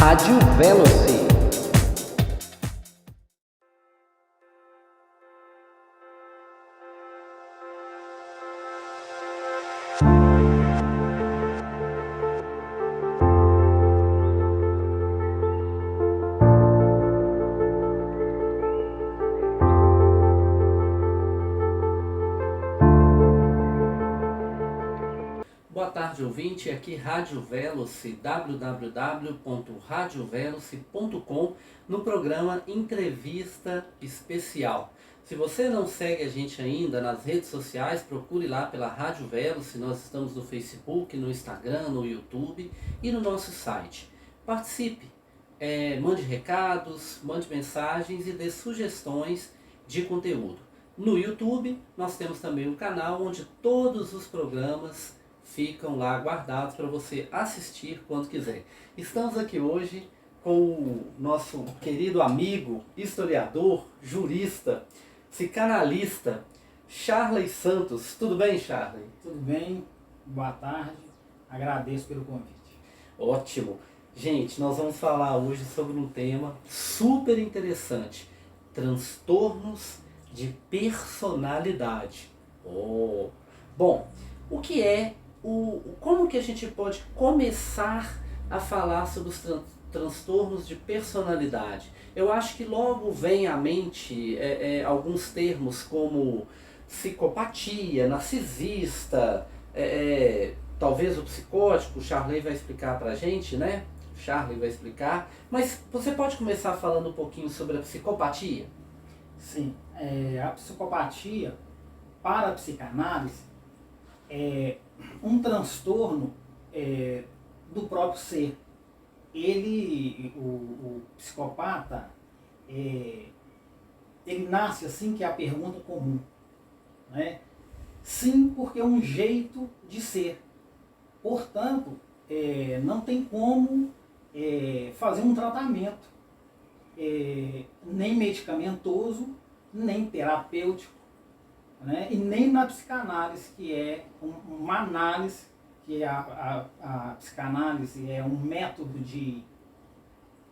Rádio Veloci. Boa tarde, ouvinte. Aqui Rádio Veloci, www.radioveloci.com, no programa Entrevista Especial. Se você não segue a gente ainda nas redes sociais, procure lá pela Rádio Veloci. Nós estamos no Facebook, no Instagram, no YouTube e no nosso site. Participe, mande recados, mande mensagens e dê sugestões de conteúdo. No YouTube, nós temos também um canal onde todos os programas ficam lá guardados para você assistir quando quiser. Estamos aqui hoje com o nosso querido amigo, historiador, jurista, psicanalista, Charley Santos. Tudo bem, Charley? Tudo bem, boa tarde, agradeço pelo convite. Ótimo. Gente, nós vamos falar hoje sobre um tema super interessante: transtornos de personalidade. Bom, o que é como que a gente pode começar a falar sobre os transtornos de personalidade? Eu acho que logo vem à mente alguns termos como psicopatia, narcisista, talvez o psicótico. O Charley vai explicar pra gente, né? O Charley vai explicar. Mas você pode começar falando um pouquinho sobre a psicopatia? Sim, a psicopatia, para a psicanálise, é um transtorno do próprio ser. O psicopata, ele nasce assim, que é a pergunta comum, né? Sim, porque é um jeito de ser. Portanto, não tem como fazer um tratamento, nem medicamentoso, nem terapêutico, né? E nem na psicanálise, que é uma análise, que a psicanálise é um método de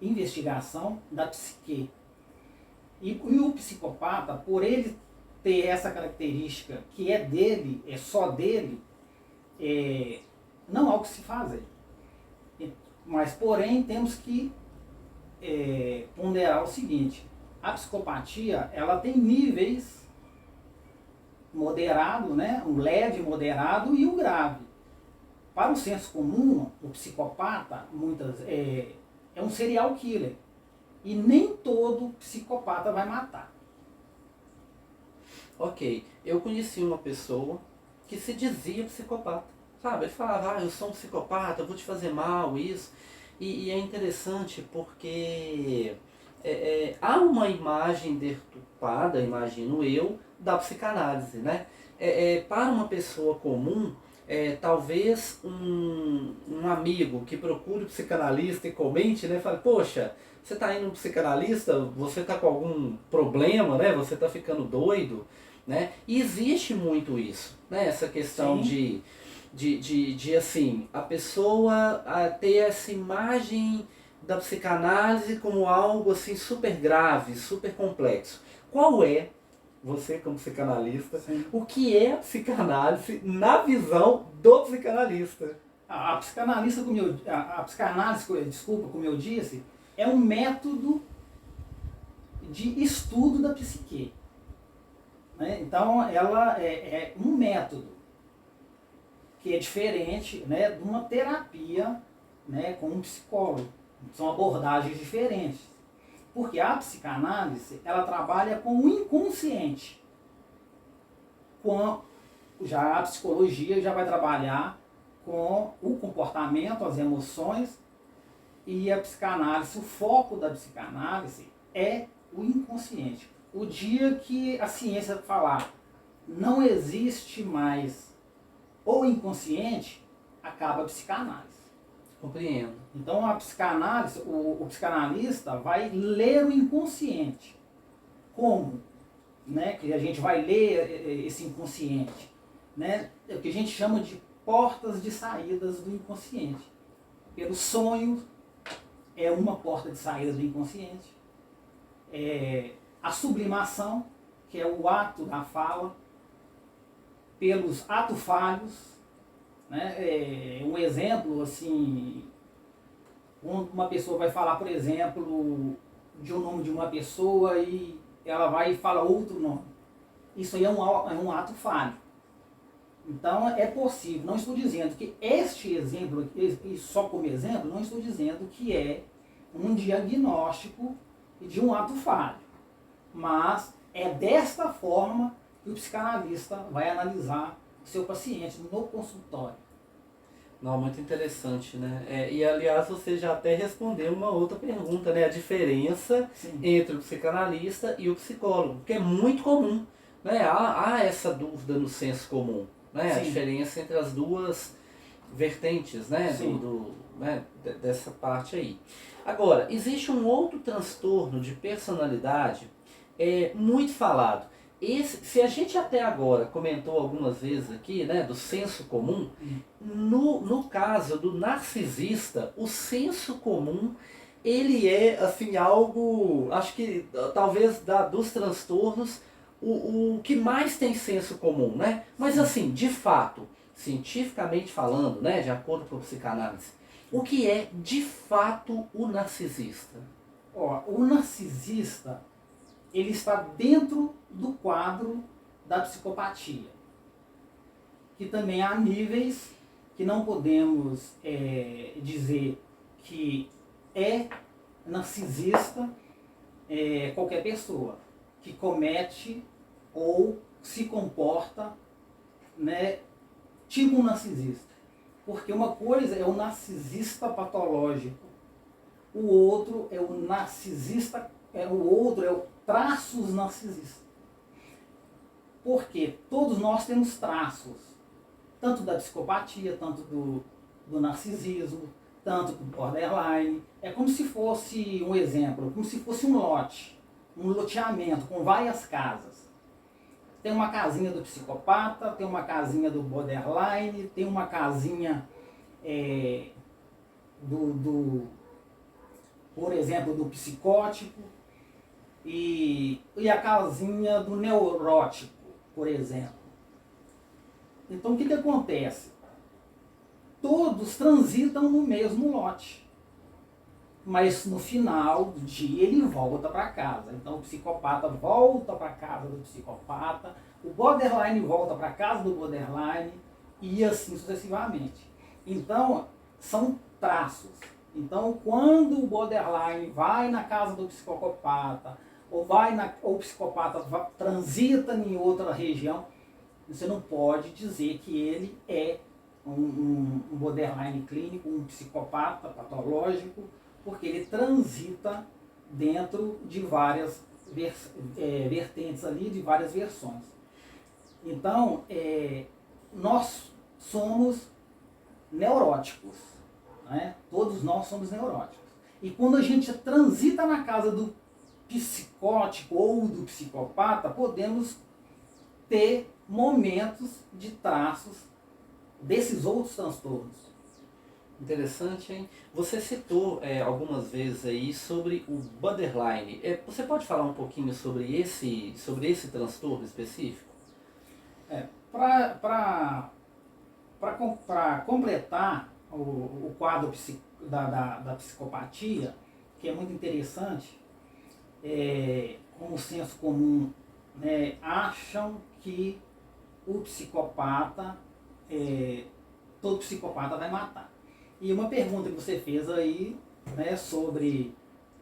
investigação da psique. E o psicopata, por ele ter essa característica que é dele, é só dele, não há o que se fazer. Mas, porém, temos que ponderar o seguinte: a psicopatia, ela tem níveis moderado, né? Um leve, moderado e um grave. Para o senso comum, o psicopata é um serial killer. E nem todo psicopata vai matar. Ok, eu conheci uma pessoa que se dizia psicopata, sabe? Ele falava, eu sou um psicopata, eu vou te fazer mal, isso. E é interessante porque há uma imagem deturpada, imagino eu, da psicanálise, né? Para uma pessoa comum, talvez um amigo que procure um psicanalista e comente, né? Fale, poxa, você está indo no psicanalista, você está com algum problema, né? Você está ficando doido, né? E existe muito isso, né? Essa questão de assim, a pessoa ter essa imagem da psicanálise como algo assim super grave, super complexo. Qual é, você como psicanalista, o que é a psicanálise na visão do psicanalista? A psicanálise, desculpa, como eu disse, é um método de estudo da psique, né? Então, ela é um método que é diferente, né, de uma terapia, né, com um psicólogo. São abordagens diferentes. Porque a psicanálise, ela trabalha com o inconsciente. Já a psicologia já vai trabalhar com o comportamento, as emoções, e a psicanálise, o foco da psicanálise é o inconsciente. O dia que a ciência falar não existe mais o inconsciente, acaba a psicanálise. Compreendo. Então a psicanálise, o psicanalista vai ler o inconsciente. Como? Né? Que a gente vai ler esse inconsciente, né? É o que a gente chama de portas de saídas do inconsciente. Pelos sonhos, é uma porta de saída do inconsciente. A sublimação, que é o ato da fala, pelos atos falhos, né? Um exemplo, assim, quando uma pessoa vai falar, por exemplo, de um nome de uma pessoa e ela vai e fala outro nome. Isso aí é um ato falho. Então é possível, não estou dizendo que este exemplo, e só como exemplo, não estou dizendo que é um diagnóstico de um ato falho. Mas é desta forma que o psicanalista vai analisar o seu paciente no consultório. Não, muito interessante, né? E aliás, você já até respondeu uma outra pergunta, né? A diferença Sim. entre o psicanalista e o psicólogo, que é muito comum, né? Há essa dúvida no senso comum, né? A Sim. diferença entre as duas vertentes, né? Sim. Dessa parte aí. Agora, existe um outro transtorno de personalidade muito falado. Se a gente até agora comentou algumas vezes aqui, né, do senso comum, no caso do narcisista, o senso comum, ele é assim algo, acho que talvez dos transtornos, o que mais tem senso comum, né? Mas assim, de fato, cientificamente falando, né, de acordo com a psicanálise, o que é de fato o narcisista? O narcisista, ele está dentro do quadro da psicopatia, que também há níveis que não podemos dizer que é narcisista qualquer pessoa que comete ou se comporta, né, tipo um narcisista. Porque uma coisa é o narcisista patológico, o outro é o narcisista, o traços narcisistas. Porque todos nós temos traços, tanto da psicopatia, tanto do narcisismo, tanto do borderline. É como se fosse um exemplo, como se fosse um lote, um loteamento com várias casas. Tem uma casinha do psicopata, tem uma casinha do borderline, tem uma casinha por exemplo, do psicótico e a casinha do neurótico, por exemplo. Então o que acontece? Todos transitam no mesmo lote, mas no final do dia ele volta para casa. Então o psicopata volta para casa do psicopata, o borderline volta para casa do borderline e assim sucessivamente. Então são traços. Então quando o borderline vai na casa do psicopata ou o psicopata transita em outra região, você não pode dizer que ele é um borderline clínico, um psicopata patológico, porque ele transita dentro de várias vertentes ali, de várias versões. Então, nós somos neuróticos, né? Todos nós somos neuróticos. E quando a gente transita na casa do psicótico ou do psicopata, podemos ter momentos de traços desses outros transtornos. Interessante, hein? Você citou algumas vezes aí sobre o borderline. Você pode falar um pouquinho sobre esse transtorno específico? Para completar o quadro da psicopatia, que é muito interessante, como o senso comum, né, acham que o psicopata, todo psicopata vai matar. E uma pergunta que você fez aí, né, sobre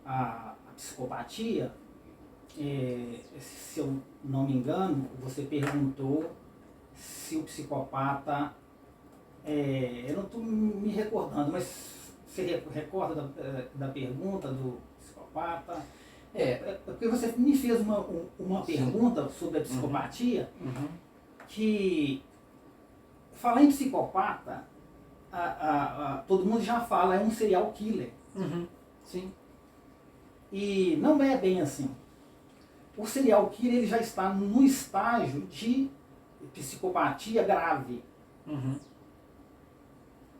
a psicopatia, se eu não me engano, você perguntou se o psicopata, eu não estou me recordando, mas você recorda da pergunta do psicopata? Porque você me fez uma pergunta sobre a psicopatia, que falar em psicopata, todo mundo já fala, é um serial killer. Sim. E não é bem assim. O serial killer ele já está no estágio de psicopatia grave.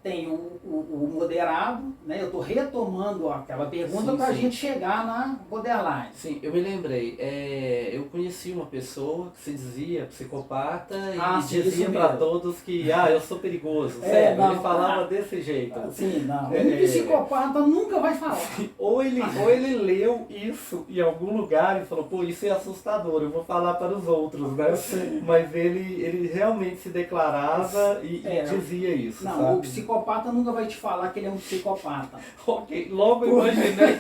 tem o moderado, né? Eu estou retomando aquela pergunta para a gente chegar na borderline. Sim, eu me lembrei. Eu conheci uma pessoa que se dizia psicopata e sim, dizia para todos que eu sou perigoso. Sério, não, ele falava desse jeito. Sim, não. Um psicopata nunca vai falar. Ou ele leu isso em algum lugar e falou, pô, isso é assustador, eu vou falar para os outros, né? Sim. Mas ele realmente se declarava e dizia isso. Não, sabe? o psicopata nunca vai te falar que ele é um psicopata. Ok, logo imaginei.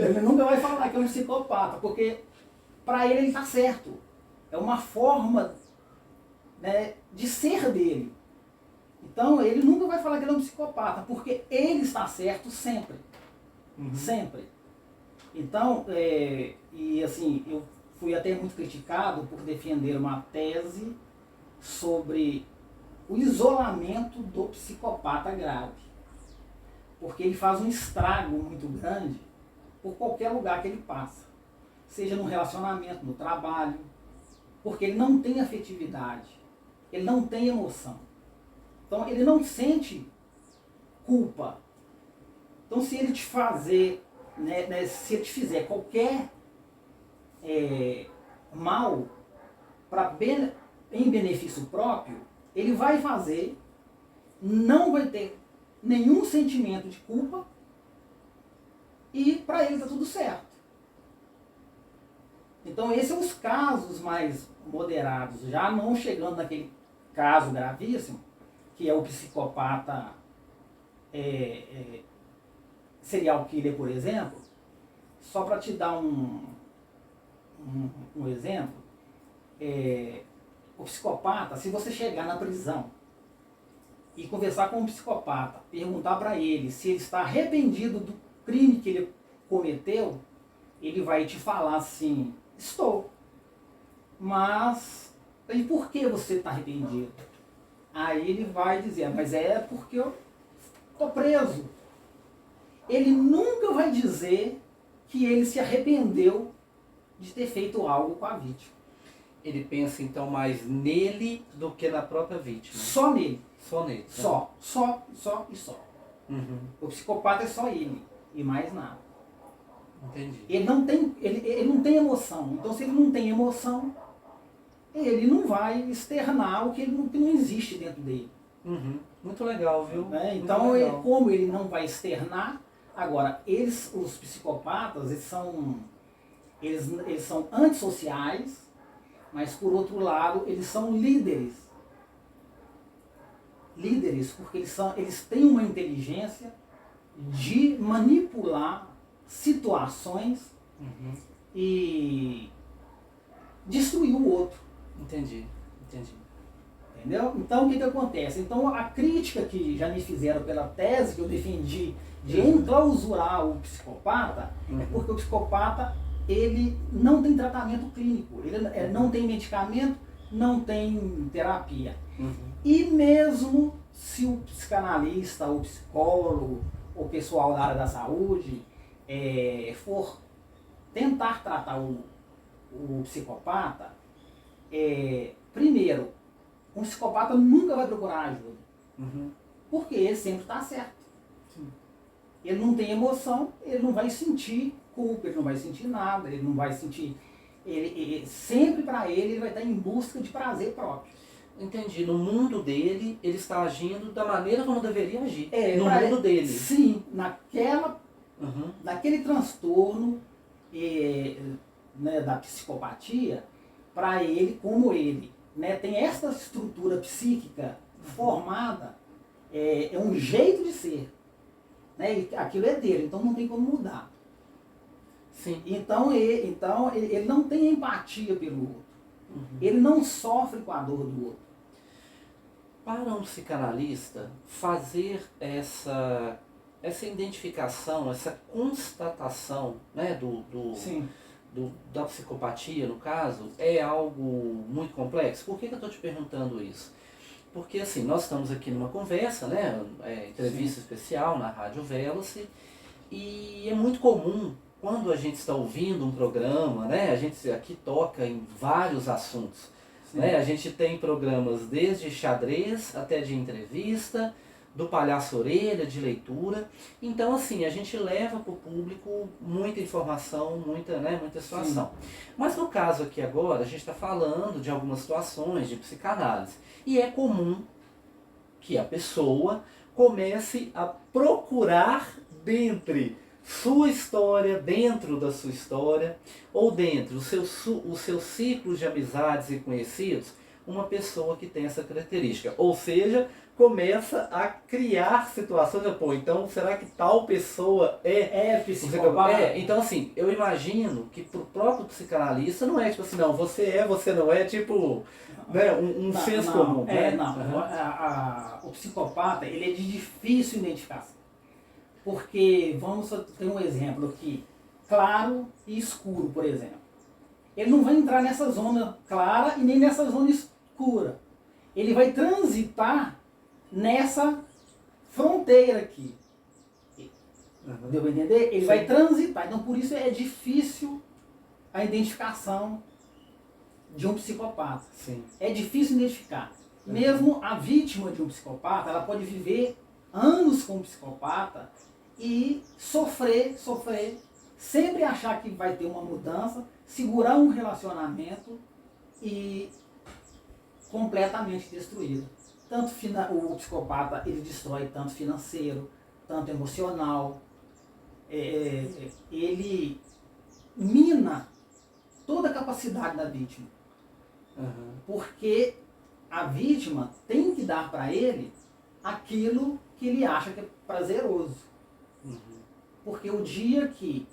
Ele nunca vai falar que é um psicopata, porque para ele está certo. É uma forma, né, de ser dele. Então ele nunca vai falar que ele é um psicopata, porque ele está certo sempre. Uhum. Sempre. Então, e assim, eu fui até muito criticado por defender uma tese sobre o isolamento do psicopata grave. Porque ele faz um estrago muito grande por qualquer lugar que ele passa. Seja no relacionamento, no trabalho. Porque ele não tem afetividade. Ele não tem emoção. Então ele não sente culpa. Então se ele te fazer, se ele te fizer qualquer mal em benefício próprio, ele vai fazer, não vai ter nenhum sentimento de culpa e para ele está tudo certo. Então esses são os casos mais moderados, já não chegando naquele caso gravíssimo, que é o psicopata serial killer, por exemplo. Só para te dar um exemplo, o psicopata, se você chegar na prisão e conversar com um psicopata, perguntar para ele se ele está arrependido do crime que ele cometeu, ele vai te falar assim, estou. Mas, e por que você está arrependido? Aí ele vai dizer, mas é porque eu estou preso. Ele nunca vai dizer que ele se arrependeu de ter feito algo com a vítima. Ele pensa então mais nele do que na própria vítima. Só nele. Só nele. Só e só. Uhum. O psicopata é só ele e mais nada. Entendi. Ele não tem emoção. Então se ele não tem emoção, ele não vai externar o que não existe dentro dele. Uhum. Muito legal, viu? Então, legal. Como ele não vai externar, agora, os psicopatas, eles são antissociais, mas por outro lado, eles são líderes. Líderes, porque eles têm uma inteligência de manipular situações e destruir o outro. Entendi. Entendeu? Então o que acontece? Então a crítica que já me fizeram pela tese que eu defendi de enclausurar o psicopata é porque o psicopata ele não tem tratamento clínico, ele não tem medicamento, não tem terapia. E mesmo se o psicanalista, o psicólogo, o pessoal da área da saúde for tentar tratar o psicopata, primeiro, um psicopata nunca vai procurar ajuda. Porque ele sempre está certo. Sim. Ele não tem emoção, ele não vai sentir culpa, ele não vai sentir nada, ele não vai sentir... sempre para ele vai estar em busca de prazer próprio. Entendi. No mundo dele, ele está agindo da maneira como deveria agir. No mundo mundo dele. Sim, naquele transtorno da psicopatia, para ele, como ele tem essa estrutura psíquica formada, é um jeito de ser. E aquilo é dele, então não tem como mudar. Sim. Então ele não tem empatia pelo outro. Ele não sofre com a dor do outro. Para um psicanalista, fazer essa identificação, essa constatação Sim. Da psicopatia, no caso, é algo muito complexo. Por que eu estou te perguntando isso? Porque assim, nós estamos aqui numa conversa, entrevista especial na Rádio Veloce, e é muito comum, quando a gente está ouvindo um programa, a gente aqui toca em vários assuntos, né? A gente tem programas desde xadrez até de entrevista, do palhaço orelha, de leitura. Então, assim, a gente leva para o público muita informação, muita situação. Sim. Mas no caso aqui agora, a gente está falando de algumas situações de psicanálise. E é comum que a pessoa comece a procurar dentro da sua história, ou dentro do seu ciclo de amizades e conhecidos, uma pessoa que tem essa característica. Ou seja, começa a criar situações, pô, então será que tal pessoa é psicopata? Então assim, eu imagino que pro próprio psicanalista não é tipo assim, não, você não é, tipo, né, um senso comum. O psicopata, ele é de difícil identificação. Porque, vamos ter um exemplo aqui, claro e escuro, por exemplo. Ele não vai entrar nessa zona clara e nem nessa zona escura. Ele vai transitar nessa fronteira aqui. Deu para entender? Ele vai transitar. Então, por isso é difícil a identificação de um psicopata. Sim. É difícil identificar. Mesmo a vítima de um psicopata, ela pode viver anos com um psicopata e sofrer, sempre achar que vai ter uma mudança, segurar um relacionamento e completamente destruído. Tanto o psicopata, ele destrói tanto financeiro, tanto emocional, ele mina toda a capacidade da vítima. Porque a vítima tem que dar para ele aquilo que ele acha que é prazeroso. Porque o dia que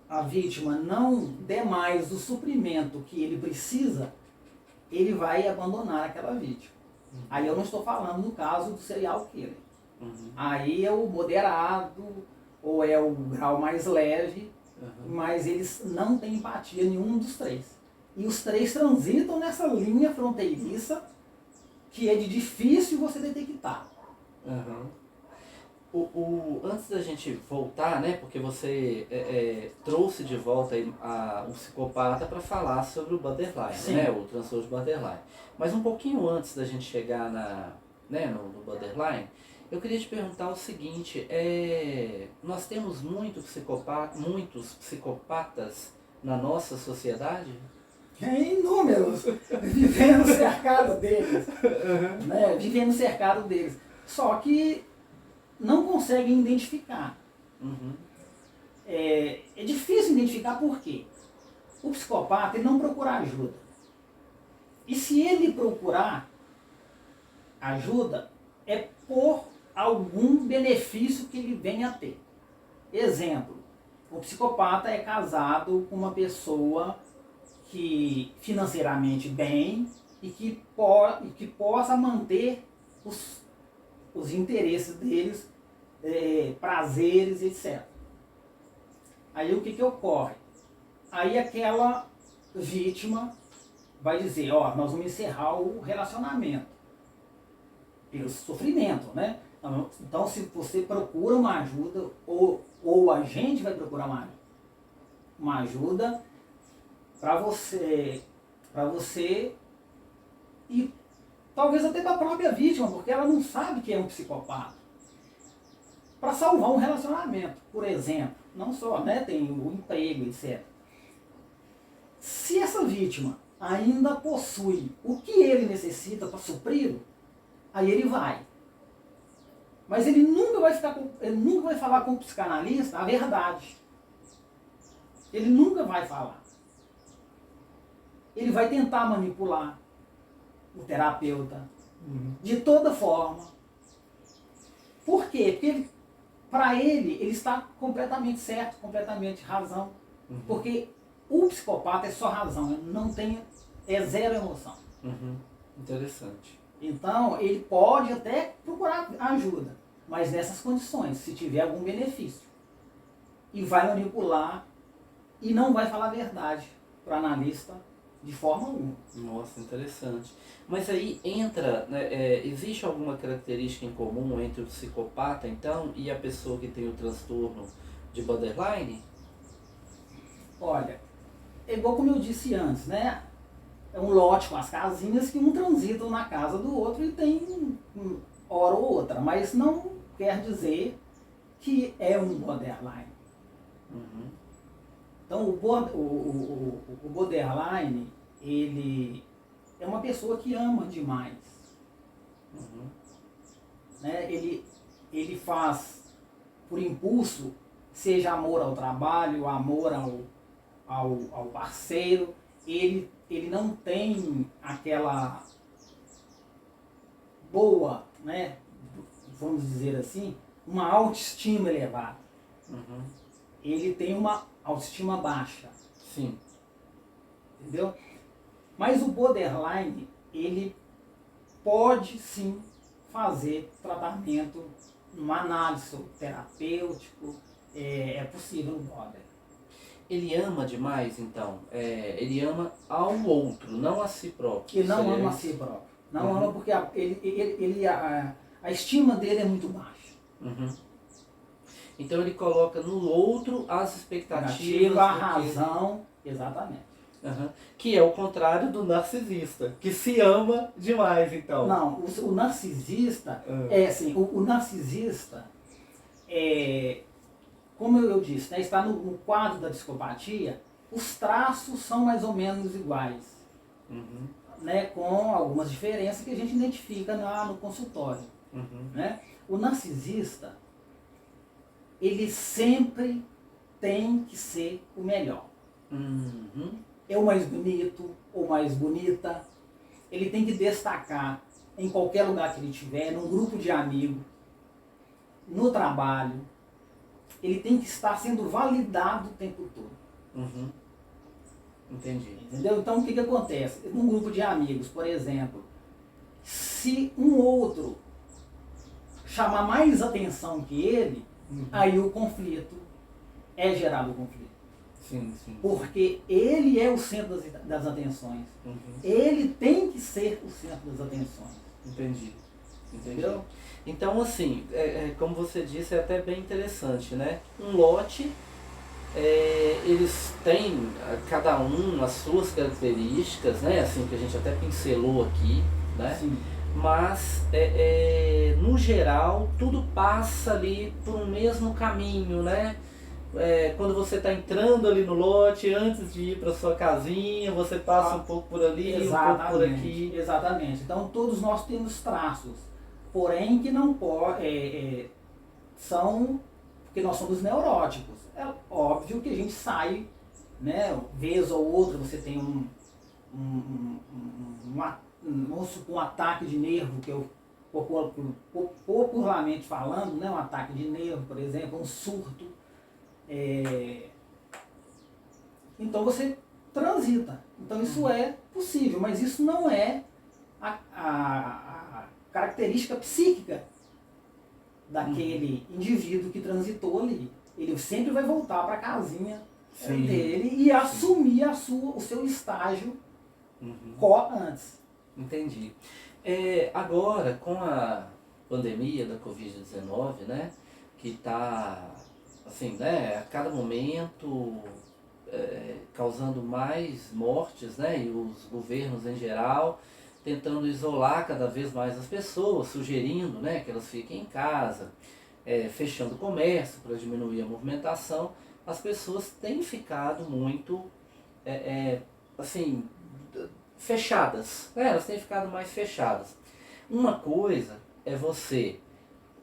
a vítima não der mais o suprimento que ele precisa, ele vai abandonar aquela vítima. Aí eu não estou falando no caso do serial killer. Aí é o moderado, ou é o grau mais leve, mas eles não têm empatia nenhum dos três. E os três transitam nessa linha fronteiriça que é de difícil você detectar. Antes da gente voltar, né, porque você trouxe de volta um psicopata para falar sobre o borderline, né, o transtorno de borderline. Mas um pouquinho antes da gente chegar no borderline, eu queria te perguntar o seguinte, nós temos muitos psicopatas na nossa sociedade? Inúmeros, vivendo cercado deles, né, vivendo cercado deles. Só que não conseguem identificar. É difícil identificar por quê? O psicopata ele não procura ajuda. E se ele procurar ajuda, é por algum benefício que ele venha a ter. Exemplo, o psicopata é casado com uma pessoa que financeiramente bem e que possa manter os interesses deles, prazeres, etc. Aí o que ocorre? Aí aquela vítima vai dizer, nós vamos encerrar o relacionamento. Pelo sofrimento, né? Então se você procura uma ajuda, ou a gente vai procurar uma ajuda para você e talvez até para a própria vítima, porque ela não sabe que é um psicopata. Para salvar um relacionamento, por exemplo, não só, né, tem o emprego, etc. Se essa vítima ainda possui o que ele necessita para supri-lo, aí ele vai. Mas ele nunca vai falar com o psicanalista a verdade. Ele nunca vai falar. Ele vai tentar manipular o terapeuta de toda forma. Por quê? Porque para ele está completamente certo, completamente razão. Porque o psicopata é só razão, é zero emoção. Interessante. Então, ele pode até procurar ajuda, mas nessas condições, se tiver algum benefício. E vai manipular e não vai falar a verdade para o analista de forma alguma. Nossa, interessante. Mas aí entra, né, existe alguma característica em comum entre o psicopata, então, e a pessoa que tem o transtorno de borderline? Olha, é igual como eu disse antes, né? é um lote com as casinhas que um transita na casa do outro e tem hora ou outra, mas não quer dizer que é um borderline. Uhum. Então o borderline, ele é uma pessoa que ama demais. Uhum. Né? Ele faz por impulso, seja amor ao trabalho, amor ao parceiro, ele não tem aquela boa, né, vamos dizer assim, uma autoestima elevada. Uhum. Ele tem uma autoestima baixa. Sim. Entendeu? Mas o borderline, ele pode sim fazer tratamento, uma análise terapêutico, é possível no border. Ele ama demais, então. Ele ama ao outro, não a si próprio. Ele não Seria ama a isso? si próprio. Não ama porque a estima dele é muito baixa. Uhum. Então ele coloca no outro as expectativas. A razão, exatamente. Uhum. Que é o contrário do narcisista, que se ama demais, então. Não, o narcisista, assim, o narcisista, como eu disse, né, está no quadro da psicopatia, os traços são mais ou menos iguais. Uhum. Né, com algumas diferenças que a gente identifica no consultório. Uhum. Né? O narcisista, ele sempre tem que ser o melhor. Uhum. É o mais bonito, ou mais bonita. Ele tem que destacar em qualquer lugar que ele estiver, num grupo de amigos, no trabalho. Ele tem que estar sendo validado o tempo todo. Uhum. Entendi. Entendeu? Então o que acontece? Num grupo de amigos, por exemplo, se um outro chamar mais atenção que ele, aí o conflito é gerado o conflito. Sim, sim. Porque ele é o centro das atenções. Uhum. Ele tem que ser o centro das atenções. Entendi. Entendeu? Então, assim, como você disse, é até bem interessante, né? Um lote, eles têm, cada um, as suas características, né? Assim, que a gente até pincelou aqui, né? Sim. Mas, no geral, tudo passa ali por um mesmo caminho, né? Quando você está entrando ali no lote, antes de ir para sua casinha, você passa um pouco por ali, exatamente, um pouco por aqui. Exatamente. Então todos nós temos traços, porém que não são, porque nós somos neuróticos. É óbvio que a gente sai, né, vez ou outra você tem vamos supor, um ataque de nervo, que eu popularmente falando, né, um ataque de nervo, por exemplo, um surto. Então você transita. Então isso é possível, mas isso não é a característica psíquica daquele indivíduo que transitou ali. Ele sempre vai voltar para a casinha dele e assumir o seu estágio antes. Entendi. Agora, com a pandemia da Covid-19, né, que está, assim, né, a cada momento causando mais mortes, né, e os governos em geral tentando isolar cada vez mais as pessoas, sugerindo, né, que elas fiquem em casa, fechando o comércio para diminuir a movimentação, as pessoas têm ficado muito, assim, fechadas, né? Elas têm ficado mais fechadas. Uma coisa é você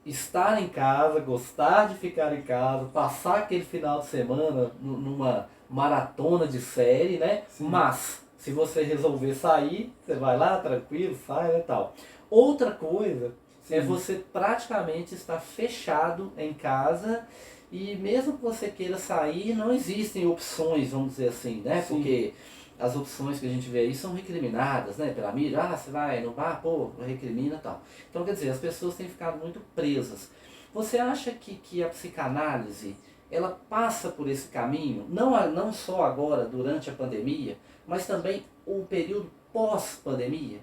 estar em casa, gostar de ficar em casa, passar aquele final de semana numa maratona de série, né? Sim. Mas se você resolver sair, você vai lá tranquilo, sai e tal. Outra coisa é você praticamente estar fechado em casa e mesmo que você queira sair, não existem opções, vamos dizer assim, né? Sim. Porque as opções que a gente vê aí são recriminadas, né, pela mídia. Você vai, não vai, recrimina e tal. Então, quer dizer, as pessoas têm ficado muito presas. Você acha que a psicanálise, ela passa por esse caminho, não só agora, durante a pandemia, mas também o período pós-pandemia?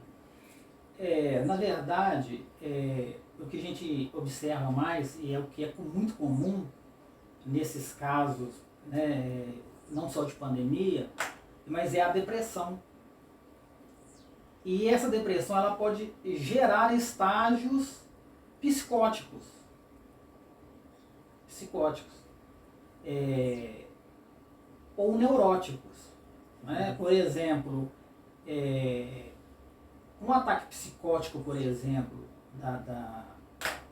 Na verdade, o que a gente observa mais, e é o que é muito comum nesses casos, né, não só de pandemia, mas é a depressão. E essa depressão ela pode gerar estágios psicóticos. Ou neuróticos. Né? Por exemplo, um ataque psicótico, por exemplo,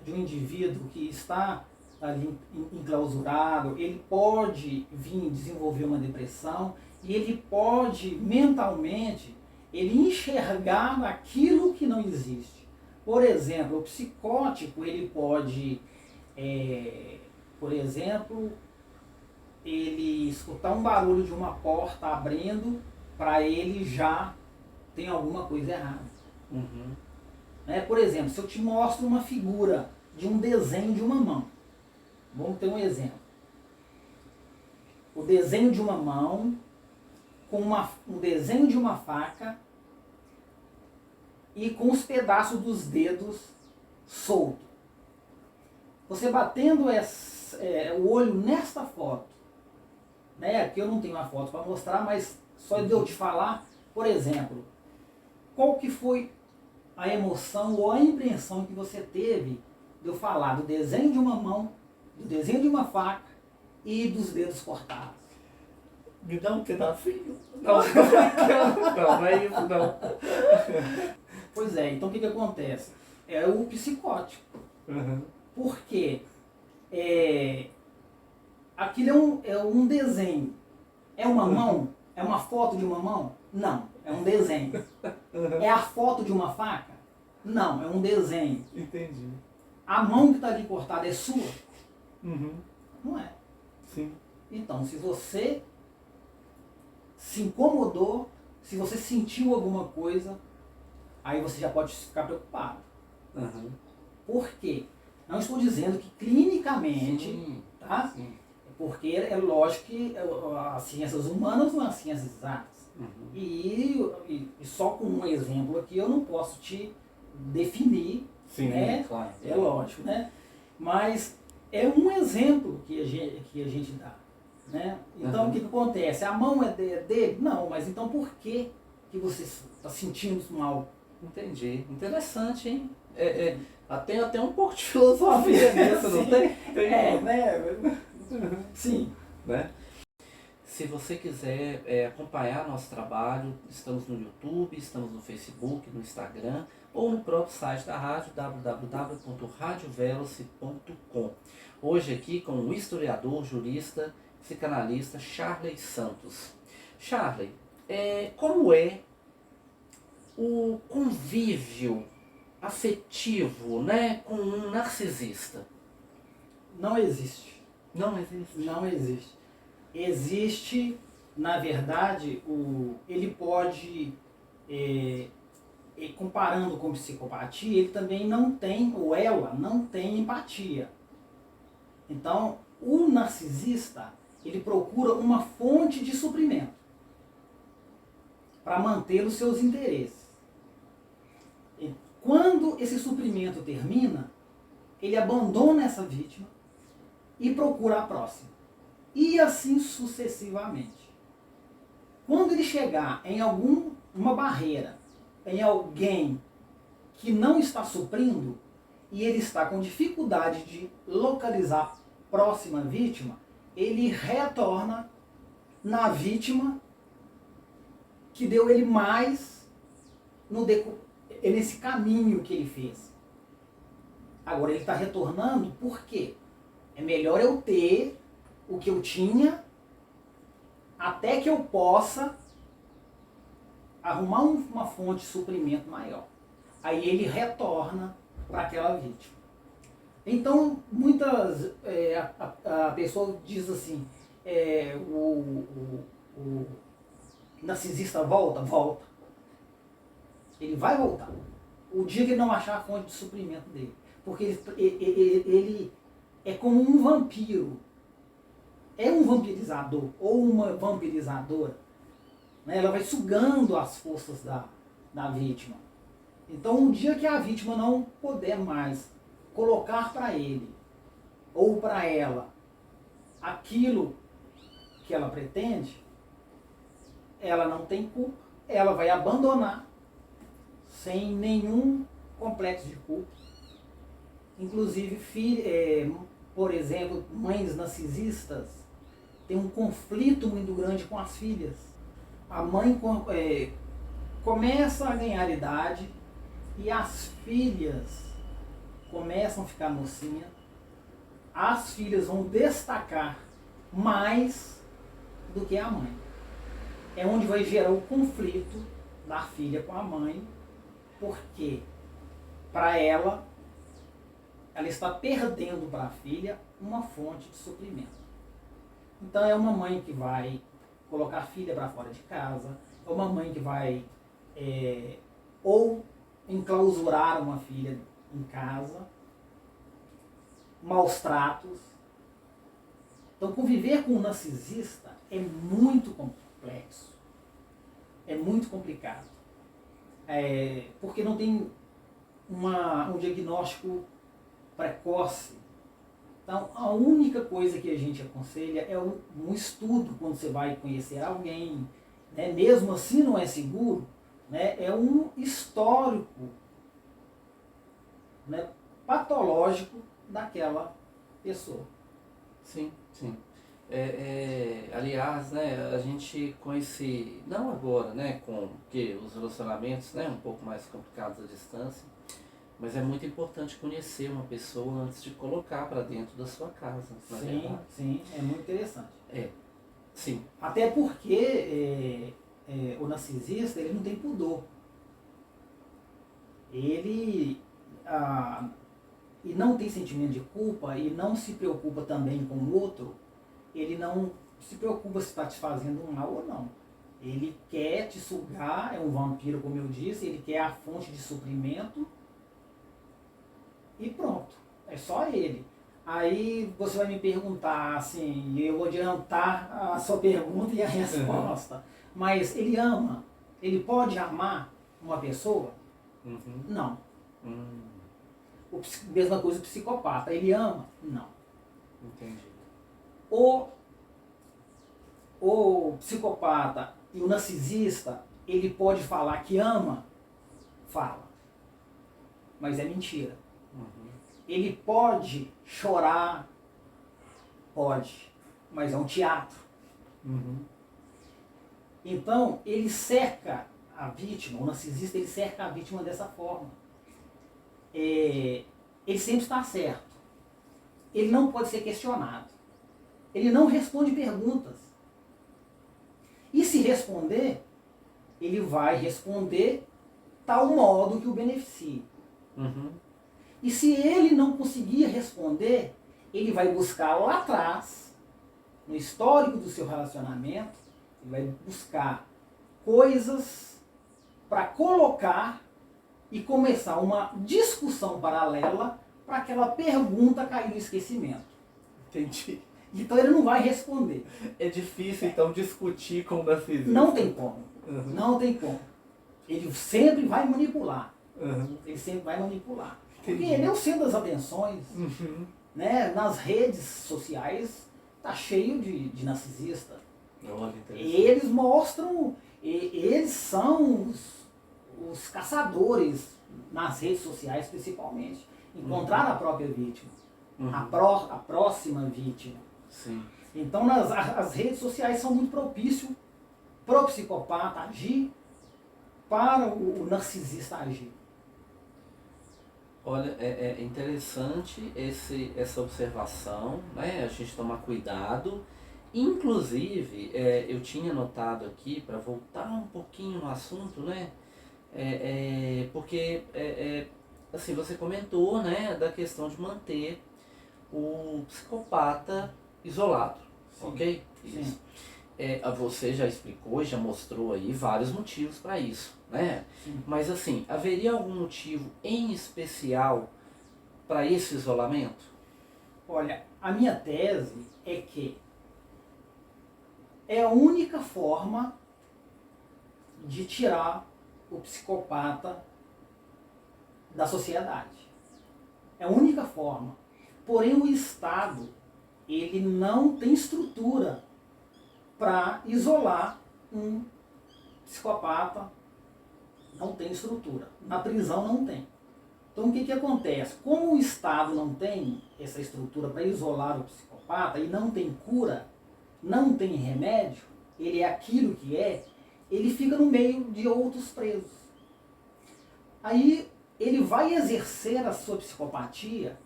de um indivíduo que está ali enclausurado, ele pode vir desenvolver uma depressão e ele pode mentalmente ele enxergar aquilo que não existe. Por exemplo, o psicótico ele pode, por exemplo, ele escutar um barulho de uma porta abrindo, para ele já tem alguma coisa errada. Uhum. Por exemplo, se eu te mostro uma figura de um desenho de uma mão, vamos ter um exemplo. O desenho de uma mão com um desenho de uma faca e com os pedaços dos dedos soltos. Você batendo o olho nesta foto, aqui eu não tenho uma foto para mostrar, mas só de eu te falar, por exemplo, qual que foi a emoção ou a impressão que você teve de eu falar do desenho de uma mão, do desenho de uma faca e dos dedos cortados? Me dá um pedacinho. Não, não é isso, não. Pois é, então o que acontece? É o psicótico. Uhum. Por quê? Aquilo é um desenho. É uma mão? É uma foto de uma mão? Não, é um desenho. Uhum. É a foto de uma faca? Não, é um desenho. Entendi. A mão que está ali cortada é sua? Uhum. Não é. Sim. Então, se você se incomodou, se você sentiu alguma coisa, aí você já pode ficar preocupado. Uhum. Por quê? Não estou dizendo que clinicamente, Sim. tá? Sim. Porque é lógico que as ciências humanas não são as ciências exatas. Uhum. E só com um exemplo aqui eu não posso te definir, Sim, né? claro. É lógico, né? Mas é um exemplo que a gente dá. Né? Então Uhum. o que acontece? A mão é dele? Não, mas então por que você está sentindo mal? Entendi. Interessante, hein? Tem até um pouco de filosofia nisso, não tem? Tem. Né? Sim. Né? Se você quiser acompanhar nosso trabalho, estamos no YouTube, estamos no Facebook, no Instagram ou no próprio site da rádio, www.radioveloce.com. Hoje aqui com o historiador, jurista, psicanalista Charley Santos. Charley, como é o convívio afetivo, né, com um narcisista? Não existe. Não existe. Não existe. Existe, na verdade, ele pode, comparando com psicopatia, ele também não tem, ou ela não tem empatia. Então, o narcisista, ele procura uma fonte de suprimento para manter os seus interesses. E quando esse suprimento termina, ele abandona essa vítima e procura a próxima. E assim sucessivamente. Quando ele chegar em uma barreira, em alguém que não está suprindo, e ele está com dificuldade de localizar a próxima vítima, ele retorna na vítima que deu ele mais nesse caminho que ele fez. Agora ele está retornando por quê? É melhor eu ter o que eu tinha até que eu possa arrumar uma fonte de suprimento maior. Aí ele retorna para aquela vítima. Então, muitas a pessoa diz assim, o narcisista volta. Ele vai voltar. O dia que ele não achar a fonte de suprimento dele. Porque ele é como um vampiro. É um vampirizador ou uma vampirizadora. Né? Ela vai sugando as forças da vítima. Então, um dia que a vítima não puder mais colocar para ele ou para ela aquilo que ela pretende, ela não tem culpa, ela vai abandonar sem nenhum complexo de culpa. Inclusive, por exemplo, mães narcisistas têm um conflito muito grande com as filhas. A mãe começa a ganhar idade e as filhas começam a ficar mocinha. As filhas vão destacar mais do que a mãe. É onde vai gerar o conflito da filha com a mãe, porque para ela está perdendo para a filha uma fonte de suprimento. Então é uma mãe que vai colocar a filha para fora de casa, é uma mãe que vai ou enclausurar uma filha em casa, maus tratos. Então conviver com um narcisista é muito complexo, é muito complicado, porque não tem um diagnóstico precoce. Então, a única coisa que a gente aconselha é um estudo quando você vai conhecer alguém, né? Mesmo assim não é seguro, né? É um histórico, né, patológico daquela pessoa. Sim, sim. Aliás, né, a gente com esse, não agora, né, com que os relacionamentos, né, um pouco mais complicados à distância, mas é muito importante conhecer uma pessoa antes de colocar para dentro da sua casa. Sim, sim, é muito interessante. Sim. Até porque o narcisista, ele não tem pudor. Ele e não tem sentimento de culpa e não se preocupa também com o outro. Ele não se preocupa se está te fazendo um mal ou não. Ele quer te sugar, é um vampiro, como eu disse, ele quer a fonte de suprimento e pronto. É só ele. Aí você vai me perguntar, assim, eu vou adiantar a sua pergunta e a resposta. Mas ele ama? Ele pode amar uma pessoa? Uhum. Não. Mesma coisa o psicopata. Ele ama? Não. Entendi. O psicopata e o narcisista, ele pode falar que ama? Fala. Mas é mentira. Uhum. Ele pode chorar? Pode. Mas é um teatro. Uhum. Então, ele cerca a vítima, o narcisista, ele cerca a vítima dessa forma. Ele sempre está certo. Ele não pode ser questionado. Ele não responde perguntas. E se responder, ele vai responder tal modo que o beneficie. Uhum. E se ele não conseguir responder, ele vai buscar lá atrás, no histórico do seu relacionamento, ele vai buscar coisas para colocar e começar uma discussão paralela para aquela pergunta cair no esquecimento. Entendi. Então ele não vai responder. É difícil, então, discutir com o narcisista. Não tem como. Uhum. Não tem como. Ele sempre vai manipular. Uhum. Ele sempre vai manipular. Entendi. Porque ele é o centro das atenções. Uhum. Né? Nas redes sociais tá cheio de narcisista. Olha, Eles mostram, eles são os caçadores nas redes sociais principalmente. Encontrar a própria vítima. Uhum. A próxima vítima. Sim. Então as redes sociais são muito propícios para o psicopata agir, para o narcisista agir. Olha, é interessante essa observação, né? A gente tomar cuidado. Inclusive, eu tinha notado aqui, para voltar um pouquinho no assunto, né? Porque, assim, você comentou, né, da questão de manter o psicopata isolado, Sim. ok? Sim. Isso. Você já explicou e já mostrou aí vários motivos para isso, né? Sim. Mas assim, haveria algum motivo em especial para esse isolamento? Olha, a minha tese é que é a única forma de tirar o psicopata da sociedade. É a única forma. Porém, o Estado, ele não tem estrutura para isolar um psicopata Não tem estrutura. Na prisão não tem. Então o que acontece? Como o Estado não tem essa estrutura para isolar o psicopata e não tem cura, não tem remédio, ele é aquilo que é, ele fica no meio de outros presos. Aí ele vai exercer a sua psicopatia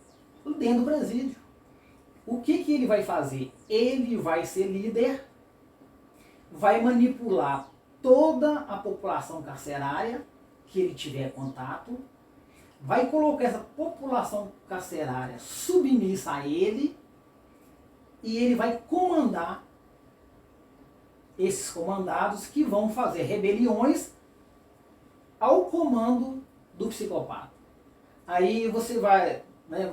dentro do presídio. O que ele vai fazer? Ele vai ser líder, vai manipular toda a população carcerária que ele tiver contato, vai colocar essa população carcerária submissa a ele e ele vai comandar esses comandados que vão fazer rebeliões ao comando do psicopata. Aí você vai, né,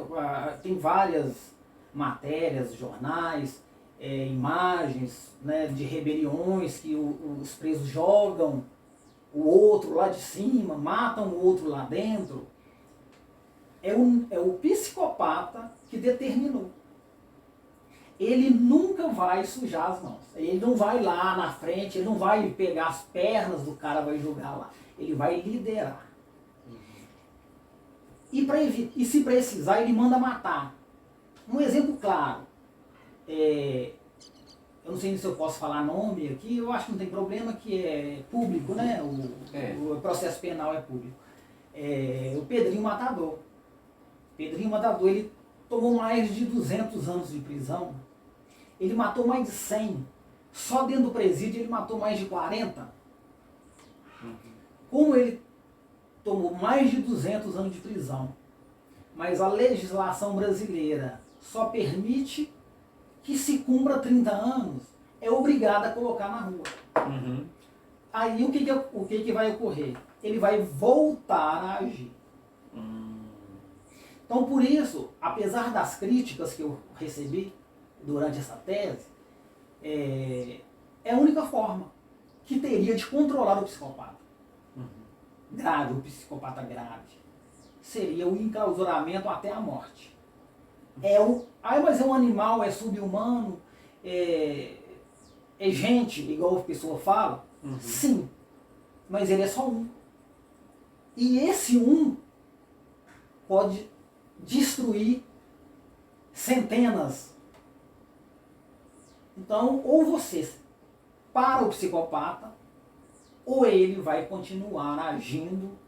tem várias matérias, jornais, imagens, né, de rebeliões que os presos jogam o outro lá de cima, matam o outro lá dentro. É o psicopata que determinou. Ele nunca vai sujar as mãos. Ele não vai lá na frente, ele não vai pegar as pernas do cara e vai julgar lá. Ele vai liderar. E se precisar, ele manda matar. Um exemplo claro. Eu não sei se eu posso falar nome aqui, eu acho que não tem problema, que é público, né? O processo penal é público. O Pedrinho Matador. Pedrinho Matador, ele tomou mais de 200 anos de prisão. Ele matou mais de 100. Só dentro do presídio ele matou mais de 40. Como ele tomou mais de 200 anos de prisão, mas a legislação brasileira só permite que se cumpra 30 anos, é obrigado a colocar na rua. Aí o que vai ocorrer? Ele vai voltar a agir. Então, por isso, apesar das críticas que eu recebi durante essa tese, é a única forma que teria de controlar o psicopata. Grave, o psicopata grave. Seria o enclausuramento até a morte. Mas é um animal, é sub-humano, é gente, igual a pessoa fala. Sim, mas ele é só um. E esse um pode destruir centenas. Então, ou você para o psicopata, ou ele vai continuar agindo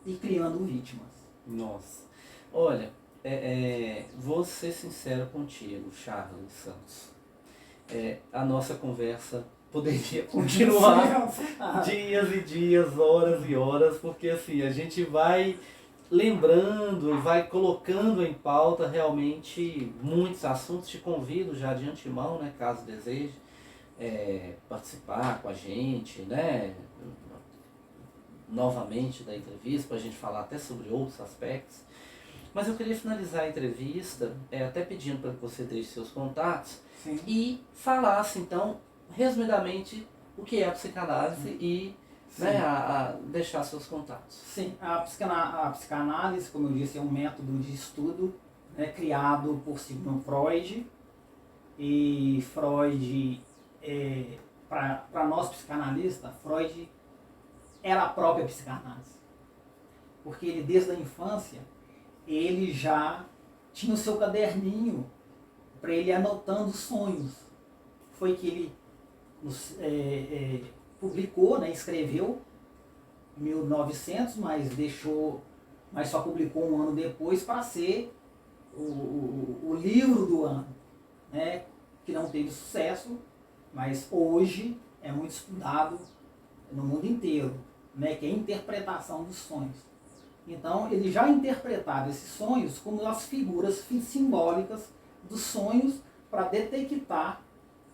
e criando vítimas. Nossa. Olha, vou ser sincero contigo, Charles Santos. A nossa conversa poderia continuar dias e dias, horas e horas, porque assim, a gente vai lembrando e vai colocando em pauta realmente muitos assuntos. Te convido já de antemão, né, caso deseje participar com a gente, né, novamente da entrevista, para a gente falar até sobre outros aspectos. Mas eu queria finalizar a entrevista até pedindo para que você deixe seus contatos. Sim. E falasse então, resumidamente, o que é a psicanálise e né, a deixar seus contatos. Sim, a psicanálise, como eu disse, é um método de estudo, né, criado por Sigmund Freud. E Freud, para nós psicanalistas, Freud era a própria psicanálise. Porque ele, desde a infância, ele já tinha o seu caderninho para ele ir anotando sonhos. Foi que ele publicou, né, escreveu em 1900, mas só publicou um ano depois para ser o livro do ano, né, que não teve sucesso, mas hoje é muito estudado no mundo inteiro, né, que é a interpretação dos sonhos. Então, ele já interpretava esses sonhos como as figuras simbólicas dos sonhos para detectar,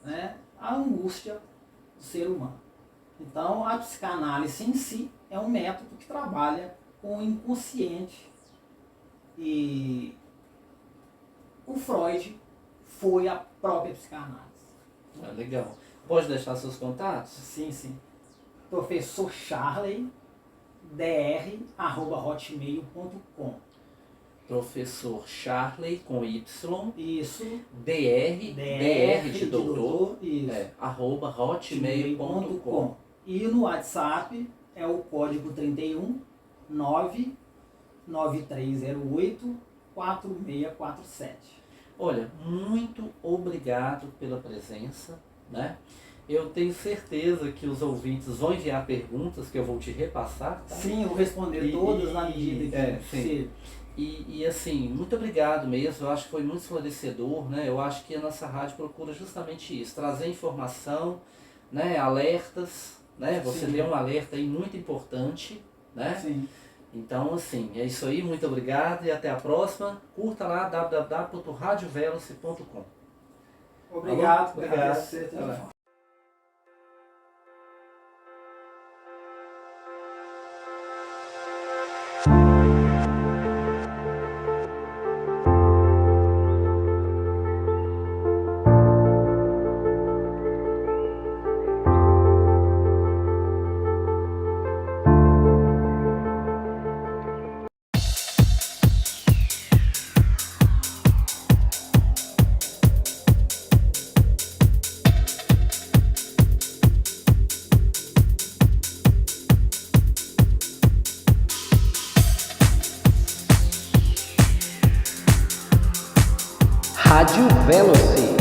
né, a angústia do ser humano. Então, a psicanálise em si é um método que trabalha com o inconsciente. E o Freud foi a própria psicanálise. Legal. Pode deixar seus contatos? Sim, sim. Professor Charley, dr@hotmail.com. Professor Charley com Y. Isso. dr de doutor. Isso. @hotmail.com. E no WhatsApp é o código 31 99308 4647. Olha, muito obrigado pela presença, né? Eu tenho certeza que os ouvintes vão enviar perguntas que eu vou te repassar, tá? Sim, eu vou responder todas na medida que sim. E assim, muito obrigado mesmo, eu acho que foi muito esclarecedor, né? Eu acho que a nossa rádio procura justamente isso, trazer informação, né? Alertas, né? Você deu um alerta aí muito importante, né? Sim. Então, assim, é isso aí, muito obrigado e até a próxima. Curta lá www.radioveloce.com. Obrigado. Obrigado. Rádio Veloce.